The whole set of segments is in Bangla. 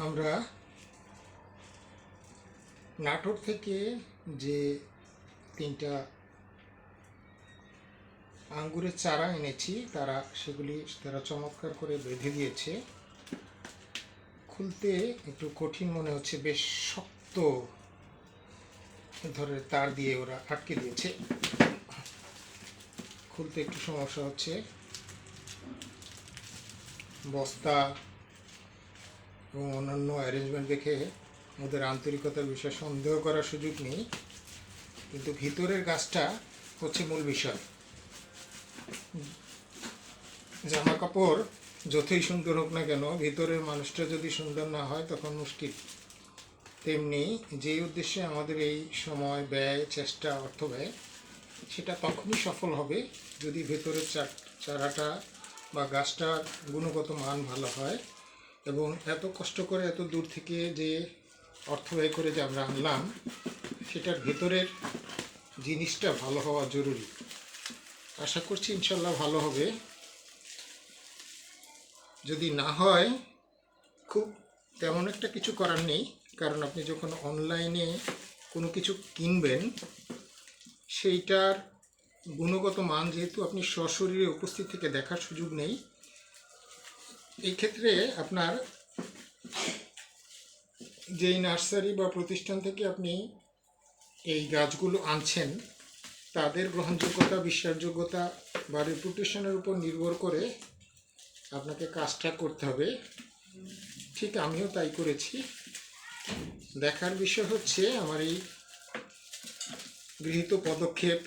আমরা নাটোর থেকে যে 3টা আঙ্গুরের চারা এনেছি তারা চমৎকার করে বেঁধে দিয়েছে। খুলতে একটু কঠিন মনে হচ্ছে, বেশ শক্ত ধরনের তার দিয়ে ওরা আটকে দিয়েছে, খুলতে একটু সমস্যা হচ্ছে। বস্তা এবং অন্যান্য অ্যারেঞ্জমেন্ট দেখে ওদের আন্তরিকতার বিষয়ে সন্দেহ করার সুযোগ নেই, কিন্তু ভিতরের গাছটা হচ্ছে মূল বিষয়। জামা কাপড় যতই সুন্দর হোক না কেন, ভিতরের মানুষটা যদি সুন্দর না হয় তখন মুশকিল। তেমনি যেই উদ্দেশ্যে আমাদের এই সময় ব্যয়, চেষ্টা, অর্থ ব্যয়, সেটা তখনই সফল হবে যদি ভেতরের চারাটা বা গাছটার গুণগত মান ভালো হয়। এবং এত কষ্ট করে এত দূর থেকে যে অর্থ ব্যয় করে যে আমরা আনলাম, সেটার ভেতরের জিনিসটা ভালো হওয়া জরুরি। আশা করছি ইনশাল্লাহ ভালো হবে। যদি না হয়, খুব তেমন একটা কিছু করার নেই, কারণ আপনি যখন অনলাইনে কোনো কিছু কিনবেন, সেইটার গুণগত মান যেহেতু আপনি সশরীরে উপস্থিত থেকে দেখার সুযোগ নেই, এই ক্ষেত্রে আপনার যেই নার্সারি বা প্রতিষ্ঠান থেকে আপনি এই গাছগুলো আনছেন, তাদের গ্রহণযোগ্যতা, বিশ্বাসযোগ্যতা বা রেপুটেশনের উপর নির্ভর করে আপনাকে কাজটা করতে হবে। ঠিক আমিও তাই করেছি। দেখার বিষয় হচ্ছে আমার এই গৃহীত পদক্ষেপ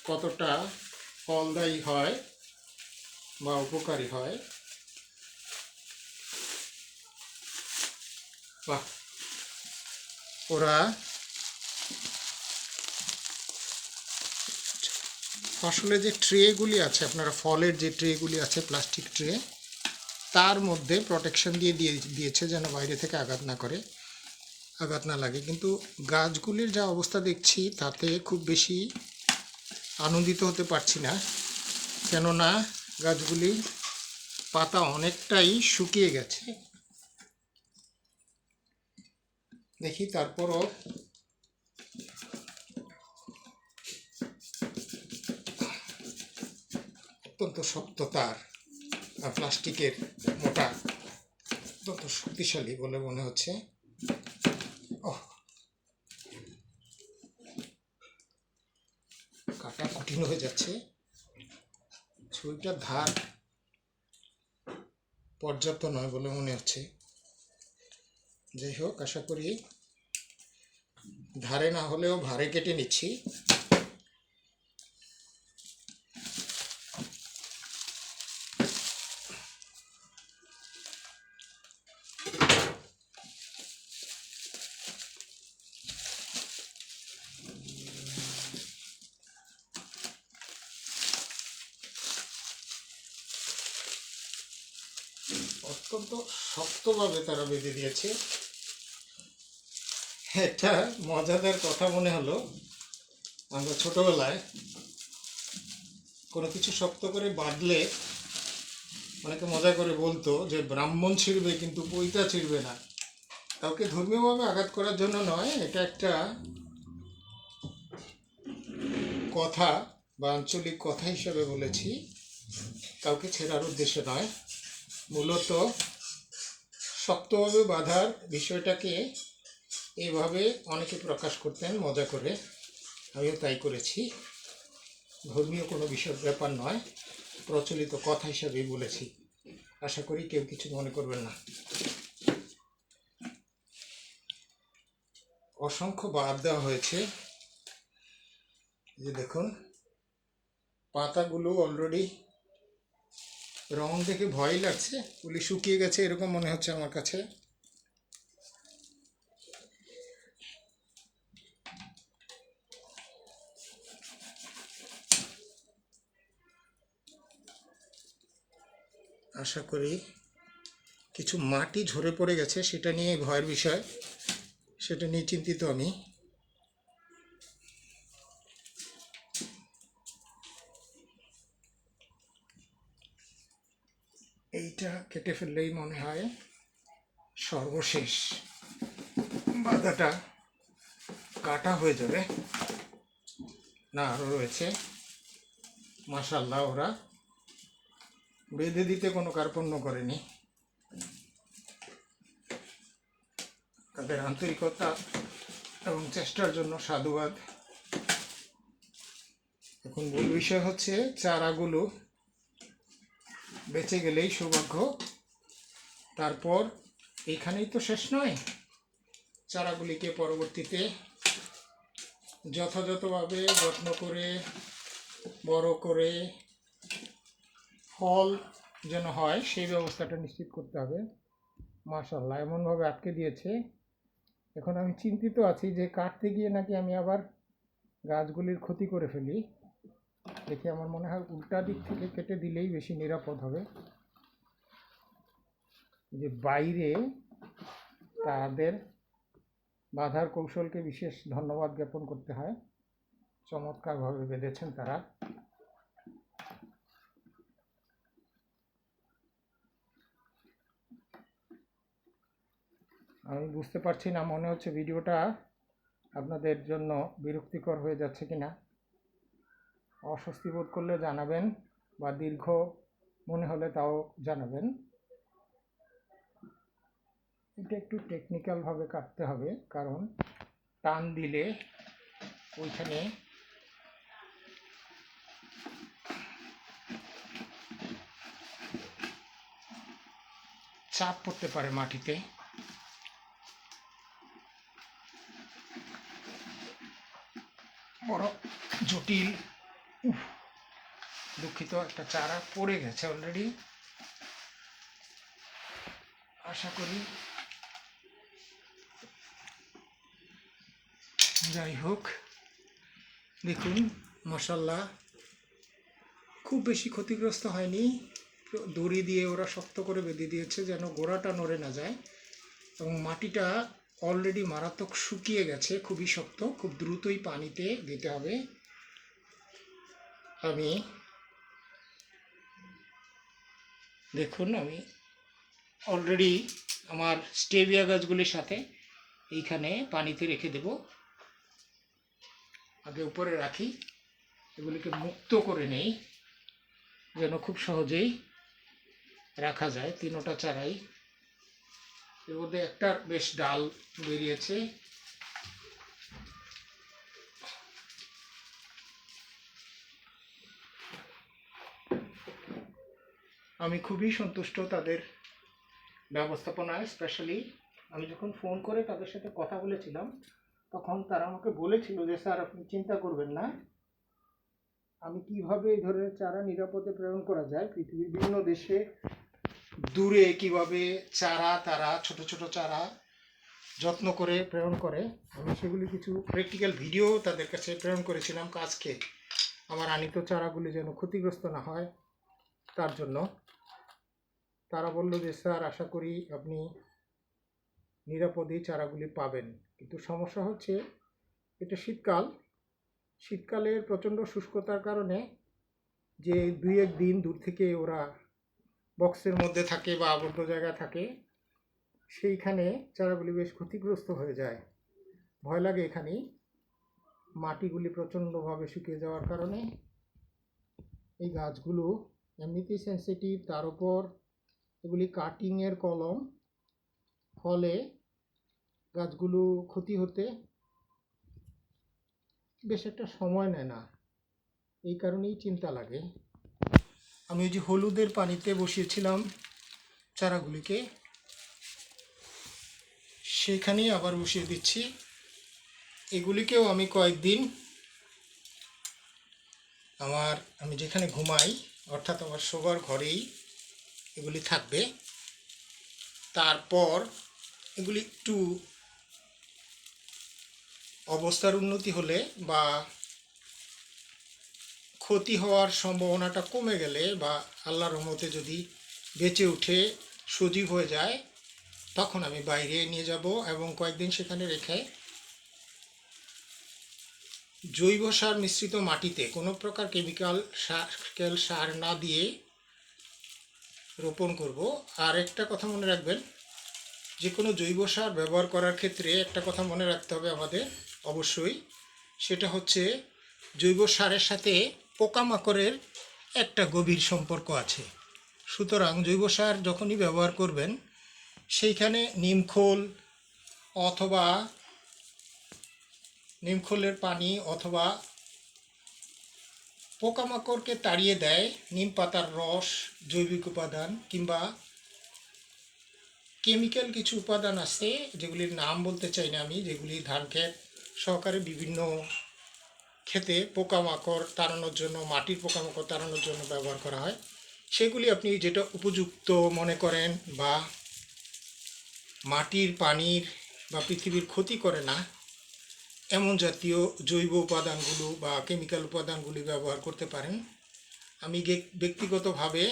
কতটা ফলদায়ী হয় বা উপকারী হয়। বাহ, ওরা ফসলের যে ট্রেগুলি আছে, আপনারা ফলের যে ট্রেগুলি আছে, প্লাস্টিক ট্রে, তার মধ্যে প্রোটেকশন দিয়েছে যেন বাইরে থেকে আঘাত না লাগে। কিন্তু গাছগুলির যা অবস্থা দেখছি, তাতে খুব বেশি আনন্দিত হতে পারছি না, কেননা গাছগুলি পাতা অনেকটাই শুকিয়ে গেছে। দেখি তারপরও অত্যন্ত শক্ত তার, প্লাস্টিকের মোটা, অত্যন্ত শক্তিশালী বলে মনে হচ্ছে। কাটা কঠিন হয়ে যাচ্ছে, ছুরিটার ধার পর্যাপ্ত নয় বলে মনে হচ্ছে। যাই হোক, আশা করি ধারে না হলেও ভারে কেটে নিচ্ছি। অত্যন্ত শক্তভাবে তারা বেঁধে দিয়েছে। একটা মজাদার কথা মনে হলো, আমরা ছোটবেলায় কোনো কিছু শক্ত করে বাঁধলে অনেকে মজা করে বলতো যে ব্রাহ্মণ ছিঁড়বে কিন্তু পৈতা ছিঁড়বে না। কাউকে ধর্মীয়ভাবে আঘাত করার জন্য নয়, এটা একটা কথা বা আঞ্চলিক কথা হিসাবে বলেছি, কাউকে ছেড়ার উদ্দেশ্যে নয়। মূলত শক্তভাবে বাঁধার বিষয়টাকে এইভাবে অনেকে প্রকাশ করতেন মজা করে, আমিও তাই করেছি। ধর্মীয় কোনো বিষয়ের ব্যাপার নয়, প্রচলিত কথা হিসাবেই বলেছি। আশা করি কেউ কিছু মনে করবেন না। অসংখ্য বাদ দেওয়া হয়েছে, যে দেখুন পাতাগুলো অলরেডি রং দেখে ভয় লাগছে, গুলি শুকিয়ে গেছে এরকম মনে হচ্ছে আমার কাছে। আশা করি কিছু মাটি ঝরে পড়ে গেছে, সেটা নিয়ে ভয়ের বিষয়, সেটা নিয়ে চিন্তিত আমি। এইটা কেটে ফেললেই মনে হয় সর্বশেষ বাদাটা কাটা হয়ে যাবে। না, আরও রয়েছে। মাশাআল্লাহ, ওরা বেঁধে দিতে কোনো কার্পণ্য করেনি। তাদের আন্তরিকতা এবং চেষ্টার জন্য সাধুবাদ। এখন মূল বিষয় হচ্ছে চারাগুলো বেঁচে গেলেই সৌভাগ্য। তারপর এইখানেই তো শেষ নয়, চারাগুলিকে পরবর্তীতে যথাযথভাবে যত্ন করে বড় করে ফল যেন হয় সেই ব্যবস্থাটা নিশ্চিত করতে হবে। মাশাআল্লাহ, এমনভাবে আটকে দিয়েছে। এখন আমি চিন্তিত আছি যে কাটতে গিয়ে নাকি আমি আবার গাছগুলির ক্ষতি করে ফেলি। দেখি, আমার মনে হয় উল্টা দিক থেকে কেটে দিলেই বেশি নিরাপদ হবে। যে বাইরে তাদের বাঁধার কৌশলকে বিশেষ ধন্যবাদ জ্ঞাপন করতে হয়। চমৎকারভাবে বেঁধেছেন তারা। আমি বুঝতে পারছি না, মনে হচ্ছে ভিডিওটা আপনাদের জন্য বিরক্তিকর হয়ে যাচ্ছে কিনা। অস্বস্তি বোধ করলে জানাবেন, বা দীর্ঘ মনে হলে তাও জানাবেন। এটা একটু টেকনিক্যালভাবে কাটতে হবে, কারণ টান দিলে ওইখানে চাপ পড়তে পারে মাটিতে। বড় জটিল। দুঃখিত, একটা চারা পড়ে গেছে অলরেডি। আশা করি, যাই হোক, দেখুন মাশাআল্লাহ খুব বেশি ক্ষতিগ্রস্ত হয়নি। দড়ি দিয়ে ওরা শক্ত করে বেঁধে দিয়েছে যেন গোড়াটা নড়ে না যায়, এবং মাটিটা অলরেডি মারাত্মক শুকিয়ে গেছে, খুবই শক্ত। খুব দ্রুতই পানিতে দিতে হবে। আমি দেখুন, আমি অলরেডি আমার স্টেভিয়া গাছগুলির সাথে এইখানে পানিতে রেখে দেব। আগে উপরে রাখি, এগুলিকে মুক্ত করে নেই যেন খুব সহজেই রাখা যায়। তিনোটা চারাই, এর মধ্যে একটা বেশ ডাল বেরিয়েছে। আমি খুবই সন্তুষ্ট তাদের ব্যবস্থাপনায়। স্পেশালি আমি যখন ফোন করে তাদের সাথে কথা বলেছিলাম, তখন তারা আমাকে বলেছিল যে স্যার, আপনি চিন্তা করবেন না, আমি কিভাবে এই ধরনের চারা নিরাপদে প্রেরণ করা যায়, পৃথিবীর বিভিন্ন দেশে দূরে কিভাবে চারা তারা ছোট ছোট চারা যত্ন করে প্রেরণ করে, আমি সেগুলি কিছু প্র্যাকটিক্যাল ভিডিও তাদের কাছে প্রেরণ করেছিলাম কাজকে। আমার আনিত চারাগুলি যেন ক্ষতিগ্রস্ত না হয় তার জন্য। তারা বলল যে স্যার, আশা করি আপনি নিরাপদেই চারাগুলি পাবেন। কিন্তু সমস্যা হচ্ছে, এটা শীতকালের প্রচণ্ড শুষ্কতার কারণে যে 2-1 দিন দূর থেকে ওরা বক্সের মধ্যে থাকে বা আবদ্ধ জায়গায় থাকে, সেইখানে চারাগুলি বেশ ক্ষতিগ্রস্ত হয়ে যায়। ভয় লাগে এখানেই, মাটিগুলি প্রচণ্ডভাবে শুকিয়ে যাওয়ার কারণে। এই গাছগুলো এমনিতেই সেন্সিটিভ, তার উপর এগুলি কাটিংয়ের কলম, ফলে গাছগুলো ক্ষতি হতে বেশ একটা সময় নেয় না। এই কারণেই চিন্তা লাগে। আমি ওই যে হলুদের পানিতে বসিয়েছিলাম চারাগুলিকে, সেখানেই আবার বসিয়ে দিচ্ছি। এগুলিকেও আমি কয়েকদিন আমি যেখানে ঘুমাই, অর্থাৎ আমার শোবার ঘরেই এগুলি থাকবে। তারপর এগুলি একটু অবস্থার উন্নতি হলে বা ক্ষতি হওয়ার সম্ভাবনাটা কমে গেলে, বা আল্লাহর রহমতে যদি বেঁচে উঠে সজীব হয়ে যায়, তখন আমি বাইরে নিয়ে যাব এবং কয়েকদিন সেখানে রেখে জৈব সার মিশ্রিত মাটিতে, কোনো প্রকার কেমিক্যাল সার না দিয়ে রোপণ করব। আর একটা কথা মনে রাখবেন, যে কোনো জৈব সার ব্যবহার করার ক্ষেত্রে একটা কথা মনে রাখতে হবে আমাদের অবশ্যই, সেটা হচ্ছে জৈব সারের সাথে পোকামাকড়ের একটা গভীর সম্পর্ক আছে। সুতরাং জৈব সার যখনই ব্যবহার করবেন সেইখানে অথবা নিমখোলের পানি অথবা পোকামাকড়কে তাড়িয়ে দেয় নিম পাতার রস, জৈবিক উপাদান কিংবা কেমিক্যাল কিছু উপাদান আছে যেগুলির নাম বলতে চাই না আমি, যেগুলি ধান ক্ষেত সহকারে বিভিন্ন ক্ষেতে পোকামাকড় তাড়ানোর জন্য, মাটির পোকামাকড় তাড়ানোর জন্য ব্যবহার করা হয়। সেগুলি আপনি যেটা উপযুক্ত মনে করেন বা মাটির, পানির বা পৃথিবীর ক্ষতি করে না এমন জাতীয় জৈব উপাদানগুলো বা কেমিক্যাল উপাদানগুলি ব্যবহার করতে পারেন। আমি ব্যক্তিগতভাবে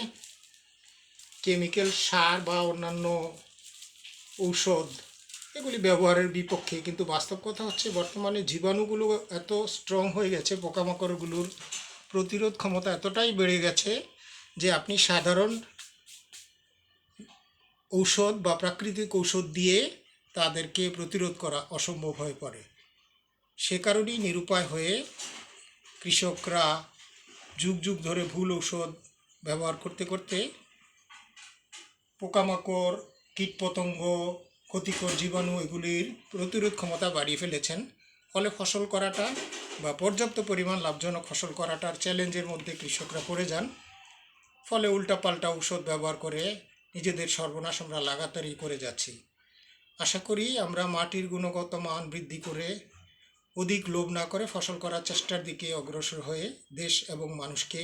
কেমিক্যাল সার বা অন্যান্য ঔষধ এগুলি ব্যবহারের বিপক্ষে, কিন্তু বাস্তব কথা হচ্ছে বর্তমানে জীবাণুগুলো এত স্ট্রং হয়ে গেছে, পোকামাকড়গুলোর প্রতিরোধ ক্ষমতা এতটাই বেড়ে গেছে যে আপনি সাধারণ ঔষধ বা প্রাকৃতিক ঔষধ দিয়ে তাদেরকে প্রতিরোধ করা অসম্ভব হয়ে পড়ে। সে কারণেই নিরুপায় হয়ে কৃষকরা যুগ যুগ ধরে ভুল ঔষধ ব্যবহার করতে করতে পোকামাকড়, কীটপতঙ্গ, ক্ষতিকর জীবাণু এগুলির প্রতিরোধ ক্ষমতা বাড়িয়ে ফেলেছেন। ফলে ফসল করাটা বা পর্যাপ্ত পরিমাণ লাভজনক ফসল করাটার চ্যালেঞ্জের মধ্যে কৃষকরা পড়ে যান। ফলে উল্টাপাল্টা ঔষধ ব্যবহার করে নিজেদের সর্বনাশ আমরা লাগাতারই করে যাচ্ছি। আশা করি আমরা মাটির গুণগত মান বৃদ্ধি করে অধিক লোভ না করে ফসল করার চেষ্টার দিকে অগ্রসর হয়ে দেশ এবং মানুষকে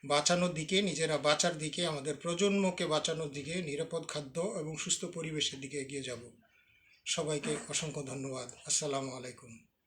বাঁচানোর দিকে, নিজেরা বাঁচার দিকে, আমাদের প্রজন্মকে বাঁচানোর দিকে, নিরাপদ খাদ্য এবং সুস্থ পরিবেশের দিকে এগিয়ে যাব। সবাইকে অসংখ্য ধন্যবাদ। আসসালামু আলাইকুম।